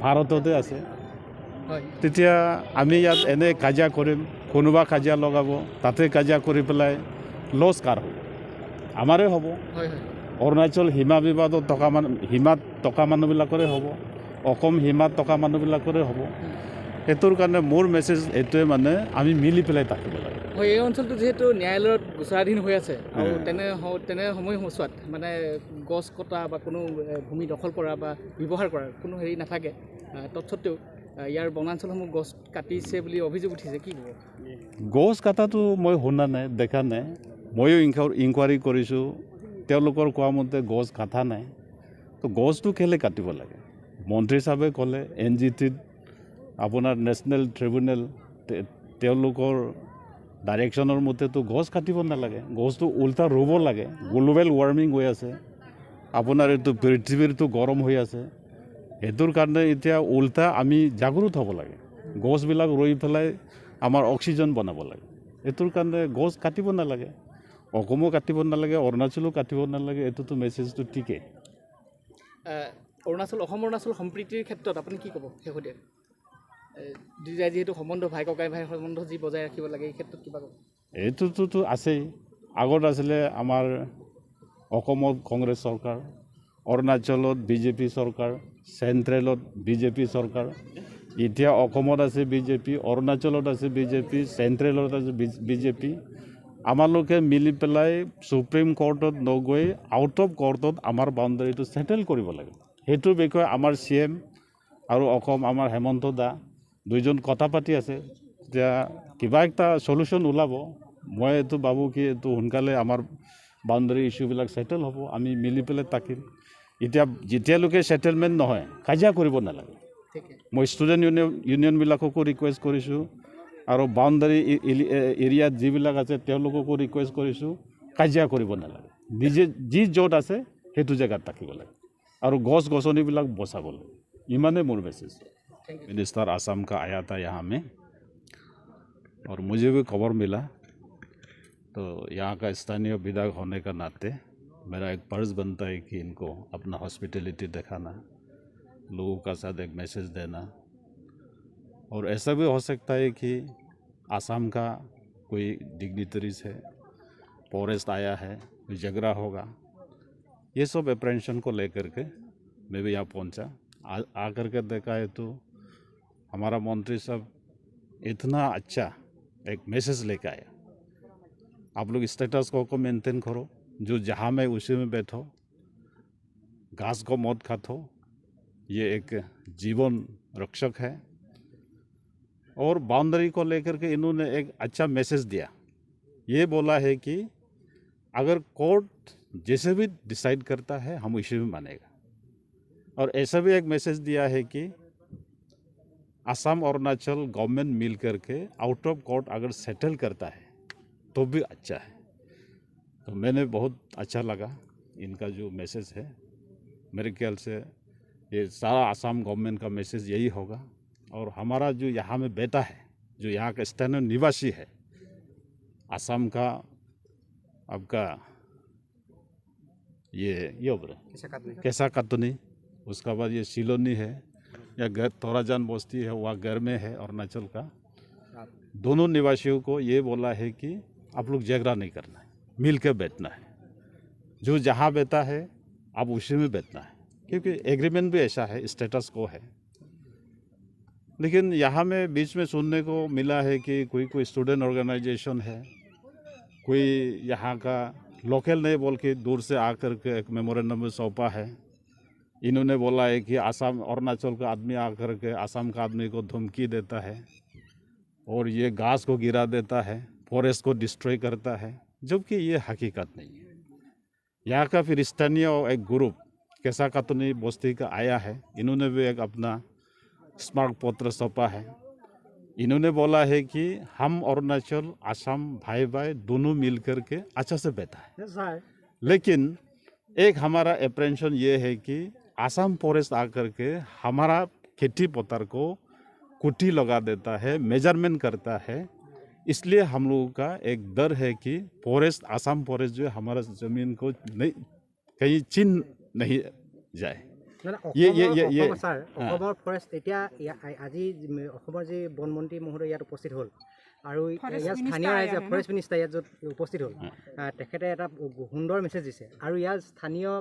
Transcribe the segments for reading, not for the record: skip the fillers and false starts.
ভাৰততে আছে। তেতিয়া আমি ইয়াত এনে কাজিয়া কৰিম, কোনোবা কাজিয়া লগাব, তাতে কাজিয়া কৰি পেলাই লছ কাৰ হ'ব? আমাৰে হ'ব। অৰুণাচল সীমা বিবাদত সীমাত থকা মানুহবিলাকৰে হ'ব, অসম সীমাত থকা মানুহবিলাকৰে হ'ব। সেইটোৰ কাৰণে মোৰ মেছেজ এইটোৱে, মানে আমি মিলি পেলাই থাকিব লাগে। হয়, এই অঞ্চলটো যিহেতু ন্যায়ালয়ত গোচৰাধীন হৈ আছে আৰু তেনে সময়ছোৱাত মানে গছ কটা বা কোনো ভূমি দখল কৰা বা ব্যৱহাৰ কৰাৰ কোনো হেৰি নাথাকে। তৎসত্বেও ইয়াৰ বনাঞ্চলসমূহ গছ কাটিছে বুলি অভিযোগ উঠিছে, কি ক'ব? গছ কটাটো মই শুনা নাই, দেখা নাই। ময়ো ইনকুৱাৰী কৰিছোঁ, তেওঁলোকৰ কোৱা মতে গছ কটা নাই। তো গছটো কেলৈ কাটিব লাগে? মন্ত্ৰী চাহাবে ক'লে NGTত আপোনাৰ নেশ্যনেল ট্ৰিবিউনেল তেওঁলোকৰ ডাইৰেকশ্যনৰ মতেতো গছ কাটিব নালাগে, গছটো উল্টা ৰুব লাগে। গ্ল'বেল ৱাৰ্মিং হৈ আছে, আপোনাৰ এইটো পৃথিৱীৰটো গৰম হৈ আছে। সেইটোৰ কাৰণে এতিয়া উল্টা আমি জাগ্ৰত হ'ব লাগে, গছবিলাক ৰুই পেলাই আমাৰ অক্সিজেন বনাব লাগে। এইটোৰ কাৰণে গছ কাটিব নালাগে, অসমো কাটিব নালাগে, অৰুণাচলো কাটিব নালাগে। এইটোতো মেছেজটো ঠিকেই। অসম অৰুণাচল সম্প্ৰীতিৰ ক্ষেত্ৰত আপুনি কি ক'ব শেহতীয়া? যিহেতু সম্বন্ধ ভাই ককাই ভাই সম্বন্ধ যি বজাই ৰাখিব লাগে, এই ক্ষেত্ৰত কিবা ক'ব? এইটোতো আছেই। আগত আছিলে আমাৰ অসমত কংগ্ৰেছ চৰকাৰ, অৰুণাচলত BJP চৰকাৰ, চেণ্ট্ৰেলত BJP চৰকাৰ। এতিয়া অসমত আছে BJP, অৰুণাচলত আছে BJP, চেণ্ট্ৰেলত আছে BJP। আমালোকে মিলি পেলাই সুপ্ৰিম কোৰ্টত নগৈ আউট অফ কোৰ্টত আমাৰ বাউণ্ডাৰীটো ছেটেল কৰিব লাগে। সেইটোৰ বিষয়ে আমাৰ CM আৰু অসম আমাৰ হেমন্ত দা দুইজন কথা পাতি আছে। এতিয়া কিবা একটা সলিউশ্যন ওলাব। মই এইটো ভাবোঁ কি এইটো সোনকালে আমাৰ বাউণ্ডাৰী ইছ্যুবিলাক ছেটেল হ'ব, আমি মিলি পেলাই থাকিম। এতিয়া যেতিয়ালৈকে ছেটেলমেণ্ট নহয়, কাজিয়া কৰিব নালাগে। মই ষ্টুডেণ্ট ইউনিয়নবিলাককো ৰিকুৱেষ্ট কৰিছোঁ আৰু বাউণ্ডাৰী এৰিয়াত যিবিলাক আছে তেওঁলোককো ৰিকুৱেষ্ট কৰিছোঁ, কাজিয়া কৰিব নালাগে। যি য'ত আছে সেইটো জেগাত থাকিব লাগে আৰু গছ গছনিবিলাক বচাব লাগে। इमाने मोर मैसेज। मिनिस्टर आसाम का आया था यहाँ में और मुझे भी खबर मिला, तो यहाँ का स्थानीय विधायक होने का नाते मेरा एक फर्ज बनता है कि इनको अपना हॉस्पिटैलिटी दिखाना, लोगों का साथ एक मैसेज देना। और ऐसा भी हो सकता है कि आसाम का कोई डिग्निटरीज है, फॉरेस्ट आया है, कोई झगड़ा होगा, ये सब अप्रेंशन को लेकर के मैं भी यहाँ पहुँचा। आकर के देखा है तो हमारा मंत्री साहब इतना अच्छा एक मैसेज लेके आया। आप लोग स्टेटस को मेंटेन करो, जो जहाँ में उसी में बैठो, घास को मत खाओ, ये एक जीवन रक्षक है। और बाउंड्री को लेकर के इन्होंने एक अच्छा मैसेज दिया। ये बोला है कि अगर कोर्ट जैसे भी डिसाइड करता है हम उसी में मानेगा। और ऐसा भी एक मैसेज दिया है कि असम अरुणाचल गवर्नमेंट मिल करके आउट ऑफ कोर्ट अगर सेटल करता है तो भी अच्छा है। तो मैंने बहुत अच्छा लगा इनका जो मैसेज है। मेरे ख्याल से ये सारा असम गवर्नमेंट का मैसेज यही होगा। और हमारा जो यहाँ में बेटा है, जो यहाँ का स्थानीय निवासी है, असम का आपका ये कैसा कातुनी, उसका बाद ये सिलोनी है या तोराजान बस्ती है, वह घर में है अरुणाचल का। दोनों निवासियों को ये बोला है कि आप लोग झगड़ा नहीं करना है, मिल के बैठना है, जो जहाँ बैठा है आप उसी में बैठना है, क्योंकि एग्रीमेंट भी ऐसा है, स्टेटस को है। लेकिन यहाँ में बीच में सुनने को मिला है कि कोई स्टूडेंट ऑर्गेनाइजेशन है, कोई यहाँ का लोकल नहीं बोल के दूर से आकर के एक मेमोरेंडम में सौंपा है। इन्होंने बोला है कि असम अरुणाचल का आदमी आकर के असम का आदमी को धमकी देता है और ये घास को गिरा देता है, फॉरेस्ट को डिस्ट्रॉय करता है, जबकि ये हकीकत नहीं है। यहाँ का फिर स्थानीय एक ग्रुप कैसा कातुनी बस्ती का आया है, इन्होंने भी एक अपना स्मारक पत्र सौंपा है। इन्होंने बोला है कि हम अरुणाचल असम भाई भाई दोनों मिल कर के अच्छा से बैठा है। लेकिन एक हमारा अप्रेंशन ये है कि असम फॉरेस्ट आकर के हमारा खेती पत्थर को कुटी लगा देता है, मेजरमेंट करता है। इसलिए हम लोगों का एक डर है कि फॉरेस्ट, असम फॉरेस्ट जो है हमारा ज़मीन को नहीं कहीं छीन नहीं जाए। অসমৰ ফৰেষ্ট এতিয়া আজি অসমৰ যি বনমন্ত্ৰী মহোদয় ইয়াত উপস্থিত হ'ল আৰু ইয়াত স্থানীয় ৰাইজে ফৰেষ্ট মিনিষ্টাৰ ইয়াত য'ত উপস্থিত হ'ল তেখেতে এটা সুন্দৰ মেছেজ দিছে আৰু ইয়াৰ স্থানীয়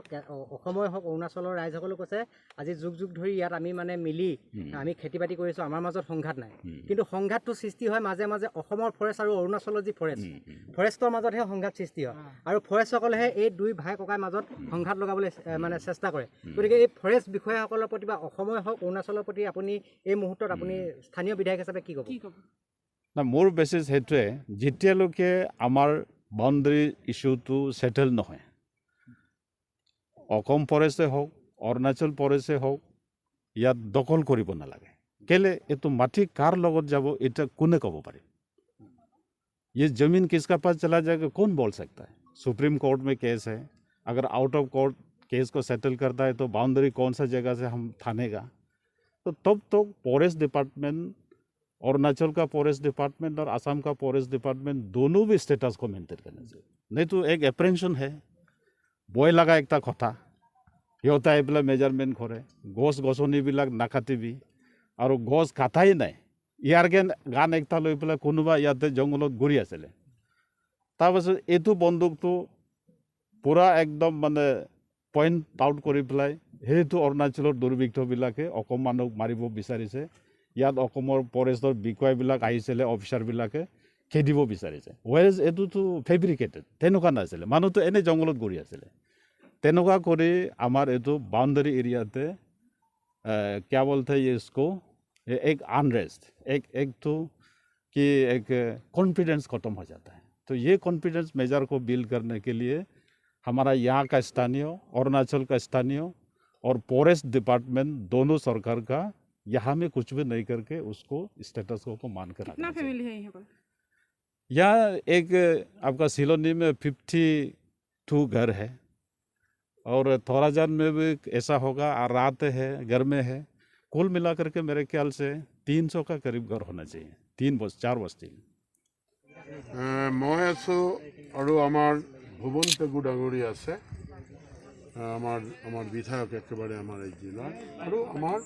অসমৰে হওক অৰুণাচলৰ ৰাইজসকলেও কৈছে আজি যুগ যুগ ধৰি ইয়াত আমি মানে মিলি আমি খেতি বাতি কৰিছোঁ, আমাৰ মাজত সংঘাত নাই, কিন্তু সংঘাতটো সৃষ্টি হয় মাজে মাজে অসমৰ ফৰেষ্ট আৰু অৰুণাচলৰ যি ফৰেষ্টৰ মাজতহে সংঘাত সৃষ্টি হয় আৰু ফৰেষ্টসকলেহে এই দুই ভাই ককাইৰ মাজত সংঘাত লগাবলৈ মানে চেষ্টা কৰে। গতিকে এই ফৰেষ্ট বিষয়াসকলৰ প্ৰতি বা অসমৰে হওক অৰুণাচলৰ প্ৰতি আপুনি এই মুহূৰ্তত আপুনি স্থানীয় বিধায়ক হিচাপে কি ক'ব? না, মোৰ বেচিছ সেইটোৱে, যেতিয়ালৈকে আমাৰ বাউণ্ডেৰী ইছ্যুটো ছেটেল নহয়, অসম ফৰেষ্টে হওক অৰুণাচল ফৰেষ্টে হওক ইয়াত দখল কৰিব নালাগে। কেলে এইটো মাটি কাৰ লগত যাব এটা কোনে ক'ব পাৰিম? ये जमीन किसका पास चला जाएगा कौन बोल सकता है? सुप्रीम कोर्ट में केस है, अगर आउट ऑफ कोर्ट केस को सेटल करता है तो बाउंड्री कौन सा जगह से हम थानेगा? तो तब तो फॉरेस्ट डिपार्टमेंट, अरुणाचल का फॉरेस्ट डिपार्टमेंट और आसाम का फॉरेस्ट डिपार्टमेंट दोनों भी स्टेटस को मेंटेन करना चाहिए। नहीं तो एक एप्रेंशन है बय लगा एक कथा সিহঁতে আহি পেলাই মেজাৰমেণ্ট কৰে, গছ গছনিবিলাক নাকাটিবি আৰু গছ কাটাই নাই। ইয়াৰ গান একটা লৈ পেলাই কোনোবা ইয়াতে জংঘলত ঘূৰি আছিলে, তাৰপাছত এইটো বন্দুকটো পূৰা একদম মানে পইণ্ট আউট কৰি পেলাই সেইটো অৰুণাচলৰ দুৰ্বৃত্তবিলাকে অসম মানুহক মাৰিব বিচাৰিছে। ইয়াত অসমৰ ফৰেষ্টৰ বিষয়াবিলাক আহিছিলে, অফিচাৰবিলাকে খেদিব বিচাৰিছে। ৱেজ এইটোতো ফেব্ৰিকেটেড, তেনেকুৱা নাছিলে, মানুহটো এনেই জংঘলত ঘূৰি আছিলে। তেনেকুৱা কৰি আমাৰ এইটো বাউণ্ডেৰী এৰিয়াতে क्या बोलते हैं ये इसको, एक अनरेस्ट, एक तो कि एक कॉन्फिडेंस खत्म हो जाता है। तो ये कॉन्फिडेंस मेजर को बिल्ड करने के लिए हमारा यहाँ का स्थानीय, अरुणाचल का स्थानीय और फॉरेस्ट डिपार्टमेंट दोनों सरकार का यहाँ में कुछ भी नहीं करके उसको स्टेटस को मान कर कितना फैमिली है यहाँ पर? यहाँ एक आपका सिलोनी में 52 घर है और थोराजान में भी ऐसा होगा, रात है, घर में है, कुल मिलाकर के मेरे ख्याल से 300 का करीब घर होना चाहिए, 4 बस्ती। मैं आছোঁ আৰু আমাৰ ভুৱন পেগু ডাঙৰীয়া আছে, আমাৰ বিধায়ক একেবাৰে আমাৰ এই জিলাৰ, আৰু আমাৰ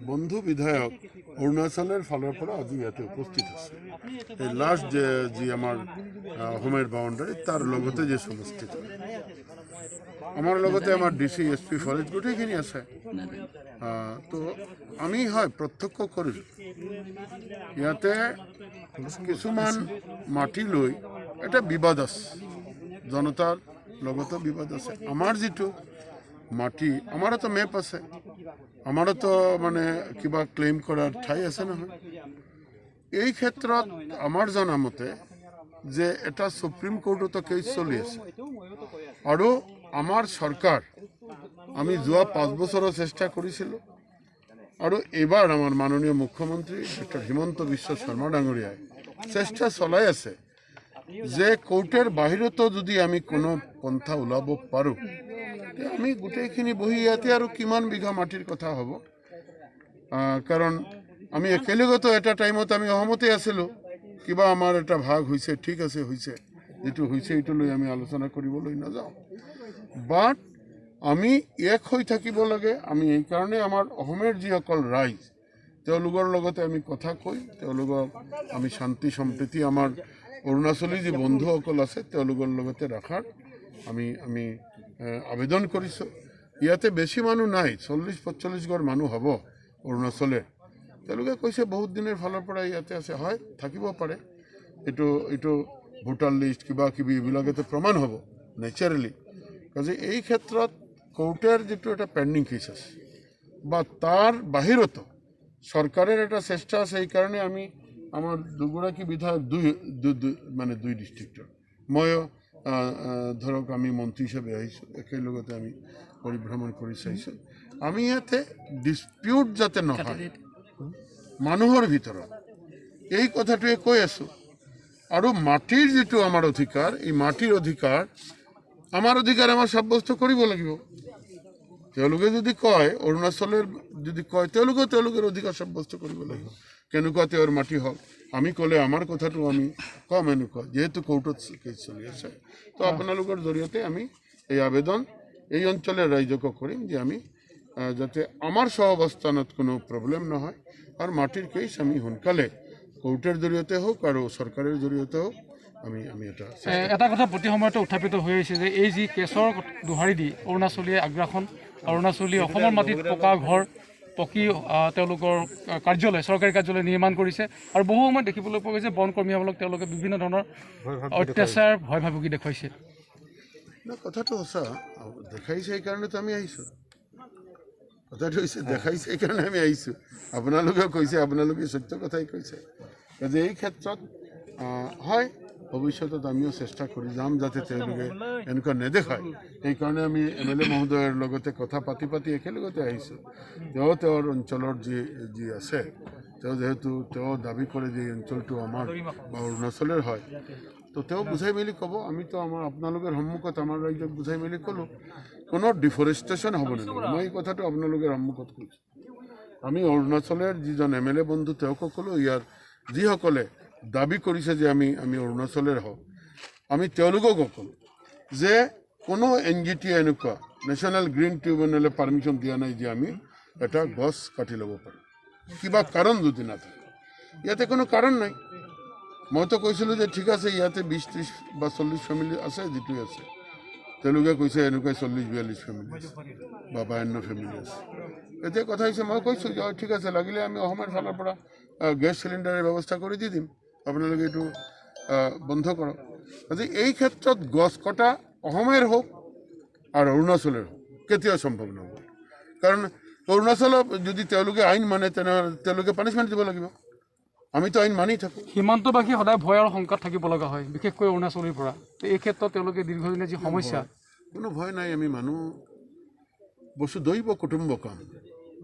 বন্ধু বিধায়ক অৰুণাচলৰ ফালৰ পৰা আজি ইয়াতে উপস্থিত আছে। এই লাষ্ট যি আমাৰ অসমৰ বাউণ্ডাৰী তাৰ লগতে যে সমষ্টিত আমাৰ লগতে আমাৰ DC SP ফৰেষ্ট গোটেইখিনি আছে। তো আমি হয় প্ৰত্যক্ষ কৰিলোঁ ইয়াতে কিছুমান মাটি লৈ এটা বিবাদ আছে, জনতাৰ লগতো বিবাদ আছে। আমাৰ যিটো মাটি, আমাৰোতো মেপ আছে, আমাৰোতো মানে কিবা ক্লেইম কৰাৰ ঠাই আছে নহয়। এই ক্ষেত্ৰত আমাৰ জনামতে যে এটা সুপ্ৰিম কোৰ্টতো কেছ চলি আছে আৰু আমাৰ চৰকাৰ, আমি যোৱা 5 বছৰৰ চেষ্টা কৰিছিলোঁ আৰু এইবাৰ আমাৰ মাননীয় মুখ্যমন্ত্ৰী ডক্টৰ হিমন্ত বিশ্ব শৰ্মা ডাঙৰীয়াই চেষ্টা চলাই আছে যে কোৰ্টেৰ বাহিৰতো যদি আমি কোনো পন্থা ওলাব পাৰোঁ, আমি গোটেইখিনি বহি ইয়াতে আৰু কিমান বিঘা মাটিৰ কথা হ'ব, কাৰণ আমি একেলগতো এটা টাইমত আমি সহমতে আছিলোঁ, কিবা আমাৰ এটা ভাগ হৈছে, ঠিক আছে হৈছে, যেটো হৈছে এইটো লৈ আমি আলোচনা কৰিবলৈ নাযাওঁ, বাট আমি এক হৈ থাকিব লাগে। আমি এই কাৰণে আমাৰ অসমৰ যিসকল ৰাইজ তেওঁলোকৰ লগতে আমি কথা কৈ তেওঁলোকক আমি শান্তি সম্প্ৰীতি আমাৰ অৰুণাচলী যি বন্ধুসকল আছে তেওঁলোকৰ লগতে ৰখাৰ আমি আবেদন কৰিছোঁ। ইয়াতে বেছি মানুহ নাই, 40-45 ঘৰ মানুহ হ'ব অৰুণাচলে। তেওঁলোকে কৈছে বহুত দিনৰ ফালৰ পৰা ইয়াতে আছে, হয় থাকিব পাৰে, এইটো ভোটাৰ লিষ্ট কিবা কিবি এইবিলাকেতো প্ৰমাণ হ'ব নেচাৰেলি। কাজে এই ক্ষেত্ৰত কোৰ্টেৰ যিটো এটা পেণ্ডিং কেছ আছে বা তাৰ বাহিৰতো চৰকাৰৰ এটা চেষ্টা আছে। সেইকাৰণে আমি আমাৰ দুগৰাকী বিধায়ক দুই ডিষ্ট্ৰিক্টৰ, ময়ো ধৰক আমি মন্ত্ৰী হিচাপে আহিছোঁ, একেলগতে আমি পৰিভ্ৰমণ কৰি চাইছোঁ। আমি ইয়াতে ডিছপিউট যাতে নহয় মানুহৰ ভিতৰত, এই কথাটোৱে কৈ আছোঁ। আৰু মাটিৰ যিটো আমাৰ অধিকাৰ, এই মাটিৰ অধিকাৰ আমাৰ সাব্যস্ত কৰিব লাগিব। তেওঁলোকে যদি কয়, অৰুণাচলৰ যদি কয়, তেওঁলোকৰ অধিকাৰ সাব্যস্ত কৰিব লাগিব। কেনেকুৱা তেওঁৰ মাটি হওক, আমি ক'লে আমাৰ কথাটো আমি কম এনেকুৱা, যেহেতু কোৰ্টত কেছ চলি আছে। তো আপোনালোকৰ জৰিয়তে আমি এই আবেদন এই অঞ্চলেৰ ৰাইজকো কৰিম যে আমি যাতে আমাৰ সহাৱস্থানত কোনো প্ৰব্লেম নহয় আৰু মাটিৰ কেছ আমি সোনকালে কোৰ্টৰ জৰিয়তে হওক আৰু চৰকাৰৰ জৰিয়তে হওক আমি এটা কথা প্ৰতি সময়তে উত্থাপিত হৈ আহিছে যে এই যি কেছৰ দোহাৰি দি অৰুণাচলীয়ে আগ্ৰাসন অৰুণাচলী অসমৰ মাটিত পকা ঘৰ পকী তেওঁলোকৰ কাৰ্যালয় চৰকাৰী কাৰ্যালয় নিৰ্মাণ কৰিছে আৰু বহু সময়ত দেখিবলৈ পোৱা গৈছে বন কৰ্মীসকলক তেওঁলোকে বিভিন্ন ধৰণৰ অত্যাচাৰ ভয় ভাবুকি দেখুৱাইছে কথাটো সঁচা দেখাইছে সেইকাৰণেতো আমি আহিছোঁ কথাটো হৈছে দেখাইছে সেইকাৰণে আমি আহিছোঁ আপোনালোকেও কৈছে আপোনালোকে সত্য কথাই কৈছে যে এই ক্ষেত্ৰত হয় ভৱিষ্যতত আমিও চেষ্টা কৰি যাম যাতে তেওঁলোকে এনেকুৱা নেদেখায় সেইকাৰণে আমি MLA মহোদয়ৰ লগতে কথা পাতি একেলগতে আহিছোঁ তেওঁৰ অঞ্চলৰ যি আছে যিহেতু দাবী কৰে যে এই অঞ্চলটো আমাৰ বা অৰুণাচলৰ হয় তো বুঝাই মেলি ক'ব আমিতো আপোনালোকৰ সন্মুখত আমাৰ ৰাইজক বুঝাই মেলি ক'লোঁ কোনো ডিফৰেষ্টেশ্যন হ'ব নালাগে মই এই কথাটো আপোনালোকৰ সন্মুখত কৈছোঁ আমি অৰুণাচলৰ যিজন MLA বন্ধু তেওঁকো ক'লোঁ ইয়াৰ যিসকলে দাবী কৰিছে যে আমি অৰুণাচলৰ হওঁ আমি তেওঁলোককো ক'লোঁ যে কোনো NGT এনেকুৱা নেশ্যনেল গ্ৰীণ ট্ৰিবিউনেলে পাৰ্মিশ্যন দিয়া নাই যে আমি এটা গছ কাটি ল'ব পাৰোঁ কিবা কাৰণ যদি নাথাকে ইয়াতে কোনো কাৰণ নাই মইতো কৈছিলোঁ যে ঠিক আছে ইয়াতে 20-30 বা 40 ফেমিলি আছে যিটোৱে আছে তেওঁলোকে কৈছে এনেকুৱাই 40-42 ফেমিলি আছে বা 52 ফেমিলি আছে এতিয়া কথা হৈছে মই কৈছোঁ যে ঠিক আছে লাগিলে আমি অসমৰ ফালৰ পৰা গেছ চিলিণ্ডাৰৰ ব্যৱস্থা কৰি দি দিম আপোনালোকে এইটো বন্ধ কৰক আজি এই ক্ষেত্ৰত গছ কটা অসমেৰ হওক আৰু অৰুণাচলৰ হওক কেতিয়াও সম্ভৱ নহ'ব কাৰণ অৰুণাচলত যদি তেওঁলোকে আইন মানে তেনেহ'লে তেওঁলোকে পানিছমেণ্ট দিব লাগিব আমিতো আইন মানি থাকোঁ সীমান্তবাসী সদায় ভয় আৰু শংকাত থাকিব লগা হয় বিশেষকৈ অৰুণাচলীৰ পৰা এই ক্ষেত্ৰত তেওঁলোকে দীৰ্ঘদিনীয়া যি সমস্যা কোনো ভয় নাই আমি মানুহ বসুদৈব কুটুম্বকম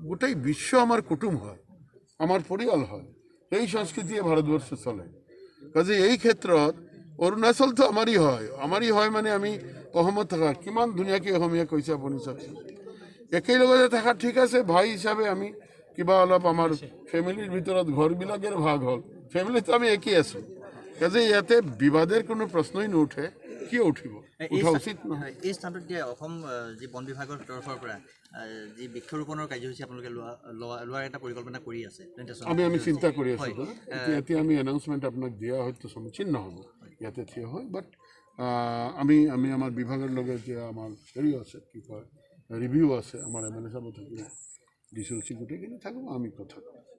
গোটেই বিশ্ব আমাৰ কুটুম হয় আমাৰ পৰিয়াল হয় এই সংস্কৃতিয়ে ভাৰতবৰ্ষ চলে কাজে এই ক্ষেত্ৰত অৰুণাচলটো আমাৰেই হয় মানে আমি অসমত থকা কিমান ধুনীয়াকৈ অসমীয়া কৈছে আপুনি চাওকচোন একেলগতে থকা ঠিক আছে ভাই হিচাপে আমি কিবা অলপ আমাৰ ফেমিলিৰ ভিতৰত ঘৰবিলাকেৰ ভাগ হ'ল ফেমিলিতো আমি একেই আছোঁ কাজে ইয়াতে বিবাদেৰ কোনো প্ৰশ্নই নুঠে কিয় উঠিব উঠা উচিত নহয় এই স্থানটোত এতিয়া অসম যি বন বিভাগৰ তৰফৰ পৰা যি বৃক্ষৰোপণৰ কাৰ্যসূচী আপোনালোকে লোৱাৰ এটা পৰিকল্পনা কৰি আছে আমি চিন্তা কৰি আছোঁ এতিয়া আমি এনাউন্সমেণ্ট আপোনাক দিয়া হয়তো সমীচীন নহ'ব ইয়াতে থিয় হয় বাট আমি আমাৰ বিভাগৰ লগত এতিয়া আমাৰ হেৰি আছে কি কয় ৰিভিউ আছে আমাৰ MLA চাব থাকিব ডিচিএলচি গোটেইখিনি থাকোঁ আমি কথা